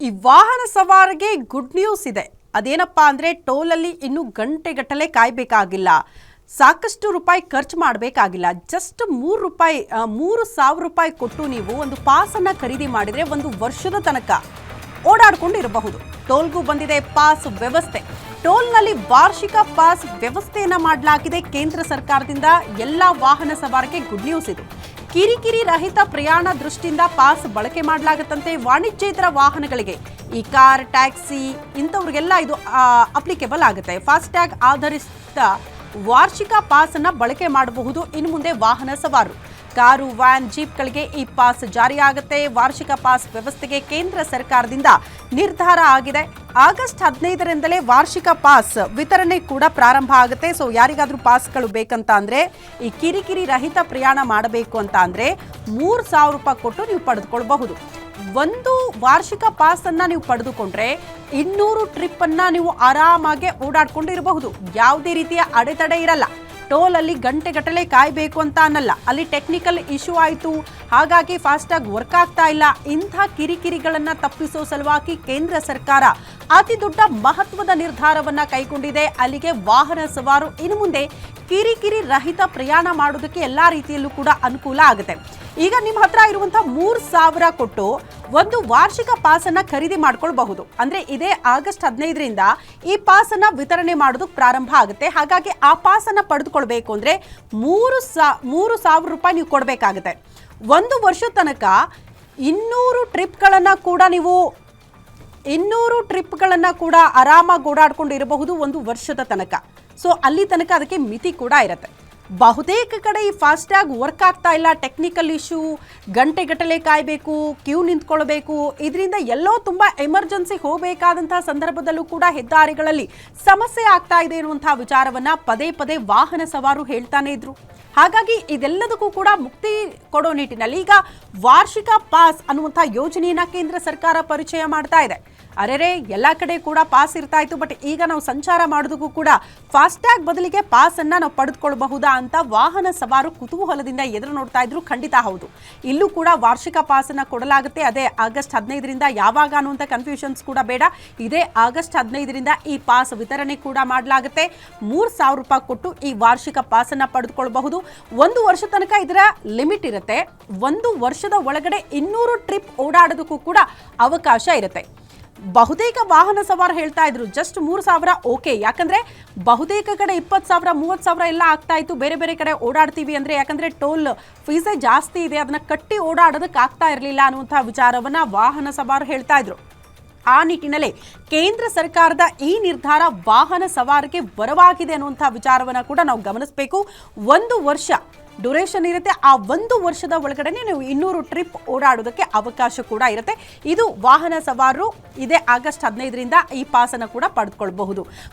ಈ ವಾಹನ ಸವಾರಿಗೆ good news ಇದೆ. ಅದೇನಪ್ಪಾ ಅಂದ್ರೆ ಟೋಲ್ ಅಲ್ಲಿ ಇನ್ನು ಗಂಟೆಗಟ್ಟಲೆ ಕಾಯಬೇಕಾಗಿಲ್ಲ, ಸಾಕಷ್ಟು ರೂಪಾಯಿ ಖರ್ಚು ಮಾಡಬೇಕಾಗಿಲ್ಲ. ಜಸ್ಟ್ ₹3,000 ಕೊಟ್ಟು ನೀವು ಒಂದು ಪಾಸ್ ಅನ್ನ ಖರೀದಿ ಮಾಡಿದ್ರೆ ಒಂದು ವರ್ಷದ ತನಕ ಓಡಾಡ್ಕೊಂಡು ಇರಬಹುದು. ಟೋಲ್ಗೂ ಬಂದಿದೆ ಪಾಸ್ ವ್ಯವಸ್ಥೆ. ಟೋಲ್ನಲ್ಲಿ ವಾರ್ಷಿಕ ಪಾಸ್ ವ್ಯವಸ್ಥೆಯನ್ನ ಮಾಡಲಾಗಿದೆ ಕೇಂದ್ರ ಸರ್ಕಾರದಿಂದ. ಎಲ್ಲ ವಾಹನ ಸವಾರರಿಗೆ ಗುಡ್ ನ್ಯೂಸ್ ಇದು. ಕಿರಿಕಿರಿ ರಹಿತ ಪ್ರಯಾಣ ದೃಷ್ಟಿಯಿಂದ ಪಾಸ್ ಬಳಕೆ ಮಾಡಲಾಗುತ್ತಂತೆ. ವಾಣಿಜ್ಯೇತರ ವಾಹನಗಳಿಗೆ ಈ ಕಾರ್, ಟ್ಯಾಕ್ಸಿ ಇಂಥವ್ರಿಗೆಲ್ಲ ಇದು ಅಪ್ಲಿಕೇಬಲ್ ಆಗುತ್ತೆ. ಫಾಸ್ಟ್ಯಾಗ್ ಆಧರಿಸಿದ ವಾರ್ಷಿಕ ಪಾಸ್ ಅನ್ನ ಬಳಕೆ ಮಾಡಬಹುದು ಇನ್ನು ಮುಂದೆ ವಾಹನ ಸವಾರರು. ಕಾರು, ವ್ಯಾನ್, ಜೀಪ್ಗಳಿಗೆ ಈ ಪಾಸ್ ಜಾರಿಯಾಗುತ್ತೆ. ವಾರ್ಷಿಕ ಪಾಸ್ ವ್ಯವಸ್ಥೆಗೆ ಕೇಂದ್ರ ಸರ್ಕಾರದಿಂದ ನಿರ್ಧಾರ ಆಗಿದೆ. ಆಗಸ್ಟ್ 15ರಿಂದಲೇ ವಾರ್ಷಿಕ ಪಾಸ್ ವಿತರಣೆ ಕೂಡ ಪ್ರಾರಂಭ ಆಗುತ್ತೆ. ಸೊ ಯಾರಿಗಾದ್ರೂ ಪಾಸ್ಗಳು ಬೇಕಂತ ಅಂದ್ರೆ, ಈ ಕಿರಿಕಿರಿ ರಹಿತ ಪ್ರಯಾಣ ಮಾಡಬೇಕು ಅಂತ ಅಂದ್ರೆ ₹3,000 ಕೊಟ್ಟು ನೀವು ಪಡೆದುಕೊಳ್ಳಬಹುದು. ಒಂದು ವಾರ್ಷಿಕ ಪಾಸ್ ಅನ್ನ ನೀವು ಪಡೆದುಕೊಂಡ್ರೆ 200 ಟ್ರಿಪ್ ಅನ್ನ ನೀವು ಆರಾಮಾಗಿ ಓಡಾಡ್ಕೊಂಡು ಇರಬಹುದು. ಯಾವುದೇ ರೀತಿಯ ಅಡೆತಡೆ ಇರಲ್ಲ. ಟೋಲ್ ಅಲ್ಲಿ ಗಂಟೆಗಟ್ಟಲೆ ಕಾಯಬೇಕು ಅಂತ ಅನ್ನಲ್ಲ. ಅಲ್ಲಿ ಟೆಕ್ನಿಕಲ್ ಇಶ್ಯೂ ಆಯಿತು, ಹಾಗಾಗಿ ಫಾಸ್ಟಾಗಿ ವರ್ಕ್ ಆಗ್ತಾ ಇಲ್ಲ. ಇಂಥ ಕಿರಿಕಿರಿಗಳನ್ನ ತಪ್ಪಿಸೋ ಸಲುವಾಗಿ ಕೇಂದ್ರ ಸರ್ಕಾರ ಅತಿ ದೊಡ್ಡ ಮಹತ್ವದ ನಿರ್ಧಾರವನ್ನ ಕೈಗೊಂಡಿದೆ. ಅಲ್ಲಿಗೆ ವಾಹನ ಸವಾರು ಇನ್ನು ಮುಂದೆ ಕಿರಿಕಿರಿ ರಹಿತ ಪ್ರಯಾಣ ಮಾಡೋದಕ್ಕೆ ಎಲ್ಲಾ ರೀತಿಯಲ್ಲೂ ಕೂಡ ಅನುಕೂಲ ಆಗುತ್ತೆ. ಈಗ ನಿಮ್ಮ ಹತ್ರ ಇರುವಂತಹ ₹3,000 ಕೊಟ್ಟು ಒಂದು ವಾರ್ಷಿಕ ಪಾಸ್ ಅನ್ನ ಖರೀದಿ ಮಾಡ್ಕೊಳ್ಬಹುದು. ಅಂದ್ರೆ ಇದೇ ಆಗಸ್ಟ್ 15ರಿಂದ ಈ ಪಾಸ್ ಅನ್ನ ವಿತರಣೆ ಮಾಡೋದಕ್ಕೆ ಪ್ರಾರಂಭ ಆಗುತ್ತೆ. ಹಾಗಾಗಿ ಆ ಪಾಸ್ ಅನ್ನ ಪಡೆದುಕೊಳ್ಬೇಕು ಅಂದ್ರೆ ₹3,000 ನೀವು ಕೊಡಬೇಕಾಗುತ್ತೆ. ಒಂದು ವರ್ಷದ ತನಕ 200 ಟ್ರಿಪ್ಗಳನ್ನ ಕೂಡ ಆರಾಮಾಗಿ ಓಡಾಡ್ಕೊಂಡು ಇರಬಹುದು ಒಂದು ವರ್ಷದ ತನಕ. ಸೊ ಅಲ್ಲಿ ತನಕ ಅದಕ್ಕೆ ಮಿತಿ ಕೂಡ ಇರುತ್ತೆ. ಬಹುತೇಕ ಕಡೆ ಈ ಫಾಸ್ಟ್ಯಾಗ್ ವರ್ಕ್ ಆಗ್ತಾ ಇಲ್ಲ, ಟೆಕ್ನಿಕಲ್ ಇಶ್ಯೂ, ಗಂಟೆಗಟ್ಟಲೆ ಕಾಯಬೇಕು, ಕ್ಯೂ ನಿಂತ್ಕೊಳ್ಬೇಕು. ಇದರಿಂದ ಎಲ್ಲೋ ತುಂಬಾ ಎಮರ್ಜೆನ್ಸಿ ಹೋಗಬೇಕಾದಂತಹ ಸಂದರ್ಭದಲ್ಲೂ ಕೂಡ ಹೆದ್ದಾರಿಗಳಲ್ಲಿ ಸಮಸ್ಯೆ ಆಗ್ತಾ ಇದೆ ಎನ್ನುವಂತಹ ವಿಚಾರವನ್ನ ಪದೇ ಪದೇ ವಾಹನ ಸವಾರರು ಹೇಳ್ತಾನೆ ಇದ್ರು. ಹಾಗಾಗಿ ಇದೆಲ್ಲದಕ್ಕೂ ಕೂಡ ಮುಕ್ತಿ ಕೊಡೋ ನಿಟ್ಟಿನಲ್ಲಿ ಈಗ ವಾರ್ಷಿಕ ಪಾಸ್ ಅನ್ನುವಂತಹ ಯೋಜನೆಯನ್ನ ಕೇಂದ್ರ ಸರ್ಕಾರ ಪರಿಚಯ ಮಾಡ್ತಾ ಇದೆ. ಅರೆರೆ ಎಲ್ಲ ಕಡೆ ಕೂಡ ಪಾಸ್ ಇರ್ತಾ ಇತ್ತು, ಬಟ್ ಈಗ ನಾವು ಸಂಚಾರ ಮಾಡೋದಕ್ಕೂ ಕೂಡ ಫಾಸ್ಟ್ಯಾಗ್ ಬದಲಿಗೆ ಪಾಸ್ ಅನ್ನ ನಾವು ಪಡೆದುಕೊಳ್ಳಬಹುದಾ ಅಂತ ವಾಹನ ಸವಾರು ಕುತೂಹಲದಿಂದ ಎದುರು ನೋಡ್ತಾ ಇದ್ರು. ಖಂಡಿತ ಹೌದು, ಇಲ್ಲೂ ಕೂಡ ವಾರ್ಷಿಕ ಪಾಸ್ ಅನ್ನ ಕೊಡಲಾಗುತ್ತೆ. ಅದೇ ಆಗಸ್ಟ್ 15ರಿಂದ ಯಾವಾಗ ಅನ್ನುವಂಥ ಕನ್ಫ್ಯೂಷನ್ಸ್ ಕೂಡ ಬೇಡ. ಇದೇ ಆಗಸ್ಟ್ 15ರಿಂದ ಈ ಪಾಸ್ ವಿತರಣೆ ಕೂಡ ಮಾಡಲಾಗುತ್ತೆ. ₹3,000 ಕೊಟ್ಟು ಈ ವಾರ್ಷಿಕ ಪಾಸ್ ಅನ್ನ ಪಡೆದುಕೊಳ್ಳಬಹುದು. ಒಂದು ವರ್ಷ ತನಕ ಇದರ ಲಿಮಿಟ್ ಇರುತ್ತೆ. ಒಂದು ವರ್ಷದ ಒಳಗಡೆ 200 ಟ್ರಿಪ್ ಓಡಾಡೋದಕ್ಕೂ ಕೂಡ ಅವಕಾಶ ಇರುತ್ತೆ. ಬಹುತೇಕ ವಾಹನ ಸವಾರ ಹೇಳ್ತಾ ಇದ್ರು ಜಸ್ಟ್ ₹3,000 ಓಕೆ, ಯಾಕಂದ್ರೆ ಬಹುತೇಕ ಕಡೆ 20,000 30,000 ಎಲ್ಲ ಆಗ್ತಾ ಇತ್ತು. ಬೇರೆ ಬೇರೆ ಕಡೆ ಓಡಾಡ್ತೀವಿ ಅಂದ್ರೆ, ಯಾಕಂದ್ರೆ ಟೋಲ್ ಫೀಸೇ ಜಾಸ್ತಿ ಇದೆ, ಅದನ್ನ ಕಟ್ಟಿ ಓಡಾಡೋದಕ್ಕೆ ಆಗ್ತಾ ಇರಲಿಲ್ಲ ಅನ್ನುವಂತಹ ವಿಚಾರವನ್ನ ವಾಹನ ಸವಾರ ಹೇಳ್ತಾ ಇದ್ರು. ಆ ನಿಟ್ಟಿನಲ್ಲಿ ಕೇಂದ್ರ ಸರ್ಕಾರದ ಈ ನಿರ್ಧಾರ ವಾಹನ ಸವಾರಿಗೆ ಬರವಾಗಿದೆ ಅನ್ನುವಂತಹ ವಿಚಾರವನ್ನ ಕೂಡ ನಾವು ಗಮನಿಸಬೇಕು. ಒಂದು ವರ್ಷ ಡ್ಯೂರೇಷನ್ ಇರುತ್ತೆ. ಆ ಒಂದು ವರ್ಷದ ಒಳಗಡೆ ನೀವು 200 ಟ್ರಿಪ್ ಓಡಾಡೋದಕ್ಕೆ ಅವಕಾಶ ಕೂಡ ಇರುತ್ತೆ. ಇದು ವಾಹನ ಸವಾರರು ಇದೇ ಆಗಸ್ಟ್ 15ರಿಂದ ಈ ಪಾಸನ್ನು ಕೂಡ ಪಡೆದುಕೊಳ್ಳಬಹುದು.